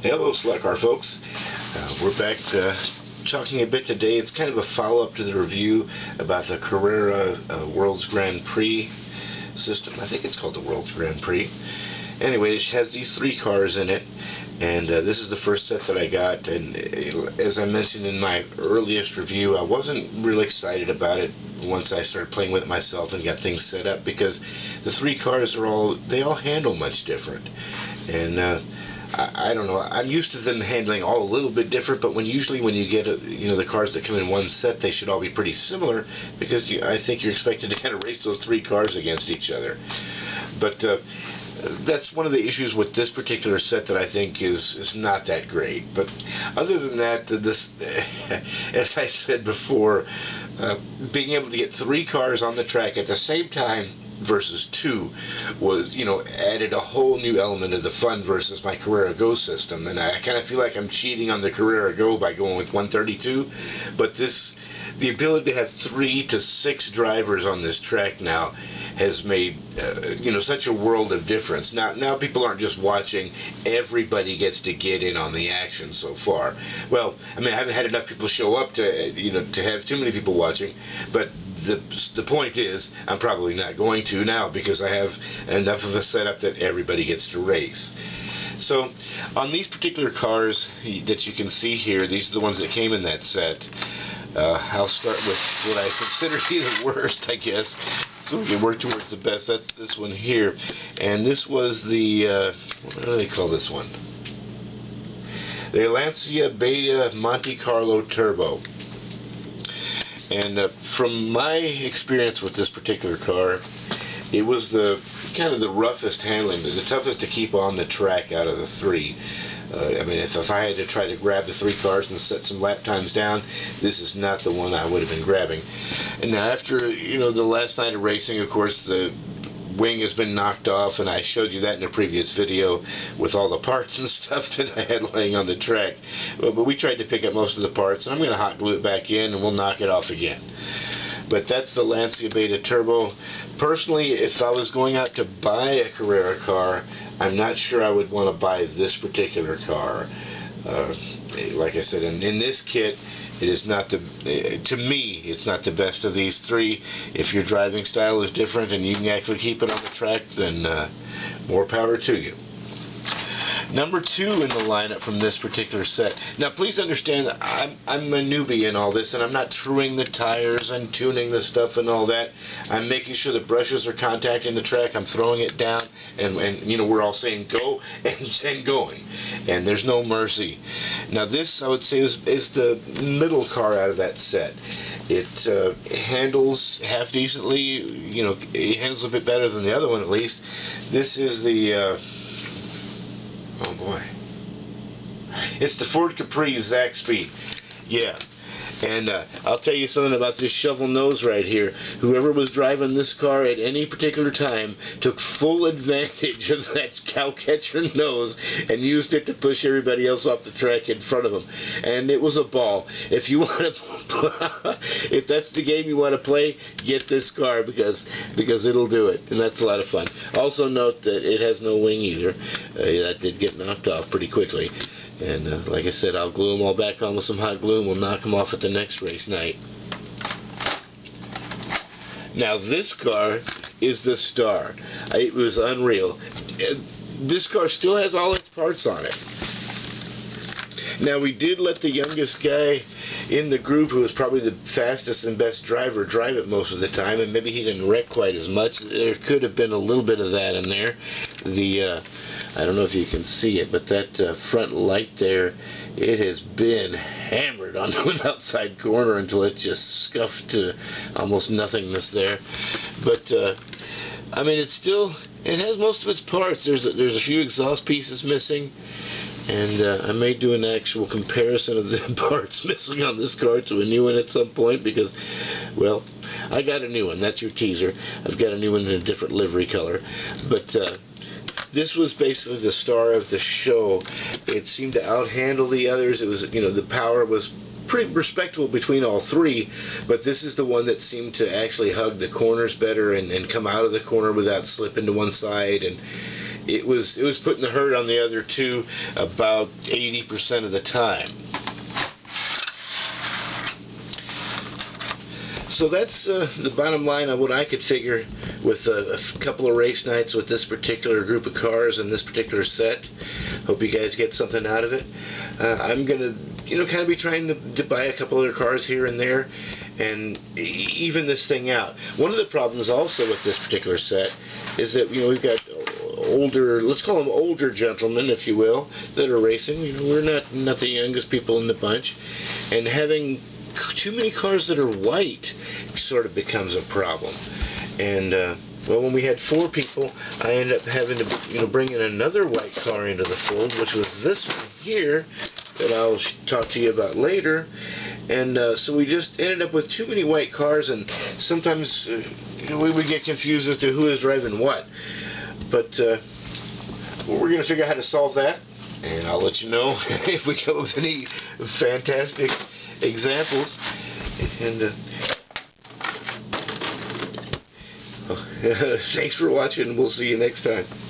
Hello, slot car folks. We're back talking a bit today. It's kind of a follow-up to the review about the Carrera World Grand Prix system. I think it's called the World Grand Prix. Anyway, it has these three cars in it, and this is the first set that I got. And as I mentioned in my earliest review, I wasn't really excited about it once I started playing with it myself and got things set up, because the three cars they all handle much different. And I don't know. I'm used to them handling all a little bit different, but usually when you get the cars that come in one set, they should all be pretty similar, because I think you're expected to kind of race those three cars against each other. But that's one of the issues with this particular set that I think is not that great. But other than that, this, as I said before, being able to get three cars on the track at the same time versus two was, added a whole new element of the fun versus my Carrera Go system. And I kind of feel like I'm cheating on the Carrera Go by going with 132, but the ability to have 3 to 6 drivers on this track now has made such a world of difference. Now people aren't just watching; everybody gets to get in on the action so far. Well, I mean, I haven't had enough people show up to have too many people watching, but the point is, I'm probably not going to now, because I have enough of a setup that everybody gets to race. So on these particular cars that you can see here, these are the ones that came in that set. I'll start with what I consider to be the worst, I guess, so we can work towards the best. That's this one here. And this was the, what do they call this one? The Lancia Beta Monte Carlo Turbo. And from my experience with this particular car, it was kind of the roughest handling, the toughest to keep on the track out of the three. I mean, if I had to try to grab the three cars and set some lap times down, this is not the one I would have been grabbing. And now after, the last night of racing, of course, the wing has been knocked off, and I showed you that in a previous video with all the parts and stuff that I had laying on the track. But we tried to pick up most of the parts, and I'm going to hot glue it back in, and we'll knock it off again. But that's the Lancia Beta Turbo. Personally, if I was going out to buy a Carrera car, I'm not sure I would want to buy this particular car. Like I said, in this kit, it is not to me, it's not the best of these three. If your driving style is different and you can actually keep it on the track, then more power to you. Number 2 in the lineup from this particular set. Now, please understand that I'm a newbie in all this, and I'm not truing the tires and tuning the stuff and all that. I'm making sure the brushes are contacting the track. I'm throwing it down, and we're all saying go and going, and there's no mercy. Now, this, I would say, is the middle car out of that set. It handles half decently. It handles a bit better than the other one, at least. This is the oh boy. It's the Ford Capri Zaxby. Yeah. And I'll tell you something about this shovel nose right here. Whoever was driving this car at any particular time took full advantage of that cowcatcher nose and used it to push everybody else off the track in front of them. And it was a ball. If you want to, if that's the game you want to play, get this car, because it'll do it, and that's a lot of fun. Also note that it has no wing either. That did get knocked off pretty quickly. And like I said, I'll glue them all back on with some hot glue, and we'll knock them off at the next race night. Now this car is the star. It was unreal. This car still has all its parts on it. Now, we did let the youngest guy in the group, who was probably the fastest and best driver, drive it most of the time, and maybe he didn't wreck quite as much. There could have been a little bit of that in there. I don't know if you can see it, but that front light there, it has been hammered onto an outside corner until it just scuffed to almost nothingness there. But I mean, it has most of its parts. There's a few exhaust pieces missing, and I may do an actual comparison of the parts missing on this car to a new one at some point, because, well, I got a new one. That's your teaser. I've got a new one in a different livery color. But this was basically the star of the show. It seemed to outhandle the others. It was, the power was pretty respectable between all three, but this is the one that seemed to actually hug the corners better and come out of the corner without slipping to one side, and it was putting the hurt on the other two about 80% of the time. So that's the bottom line on what I could figure with a couple of race nights with this particular group of cars and this particular set. Hope you guys get something out of it. I'm going to kind of be trying to buy a couple other cars here and there and even this thing out. One of the problems also with this particular set is that we've got older, let's call them older gentlemen, if you will, that are racing. We're not the youngest people in the bunch, and having too many cars that are white sort of becomes a problem. And well, when we had 4 people, I ended up having to bring in another white car into the fold, which was this one here that I'll talk to you about later. And so we just ended up with too many white cars, and sometimes we would get confused as to who is driving what. But we're going to figure out how to solve that, and I'll let you know if we come up with any fantastic examples. And thanks for watching. We'll see you next time.